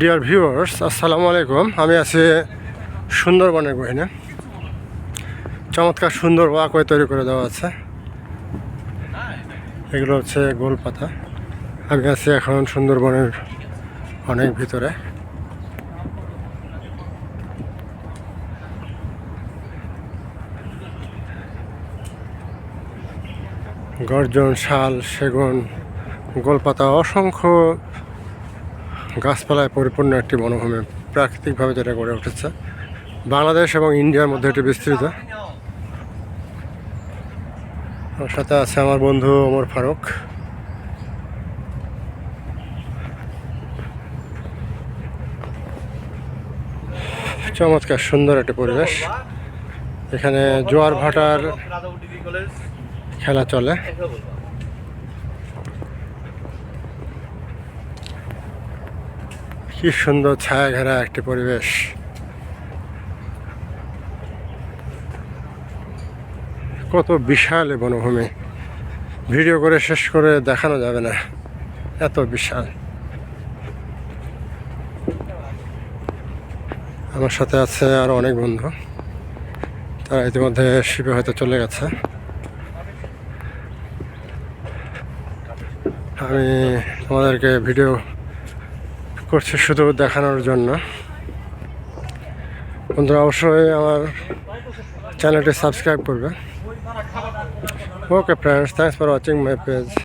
Dear viewers, আসসালামু আলাইকুম। আমি আছি সুন্দরবনের গহীনে। চমৎকার সুন্দর ওয়াকওয়ে তৈরি করে দেওয়া আছে। এগুলো হচ্ছে গোলপাতা। আমি আছি এখন সুন্দরবনের অনেক ভিতরে। গর্জন, শাল, সেগুন, গোলপাতা, অসংখ্য গাছপালায় পরিপূর্ণ একটি বনভূমি প্রাকৃতিকভাবে যেটা গড়ে উঠেছে। বাংলাদেশ এবং ইন্ডিয়ার মধ্যে এটি বিস্তৃত। আমার সাথে আছে আমার বন্ধু ওমর ফারুক। চমৎকার সুন্দর একটি পরিবেশ। এখানে জোয়ার ভাটার খেলা চলে। কি সুন্দর ছায়া ঘেরা একটি পরিবেশ। কত বিশাল এই বনভূমি, ভিডিও করে শেষ করে দেখানো যাবে না, এত বিশাল। আমার সাথে আছে আরো অনেক বন্ধু, তারা ইতিমধ্যে শিপে হয়তো চলে গেছে। আমি তোমাদেরকে ভিডিও করছি শুধু দেখানোর জন্য। বন্ধুরা অবশ্যই আমার চ্যানেলটি সাবস্ক্রাইব করবে। Okay friends, thanks for watching my page.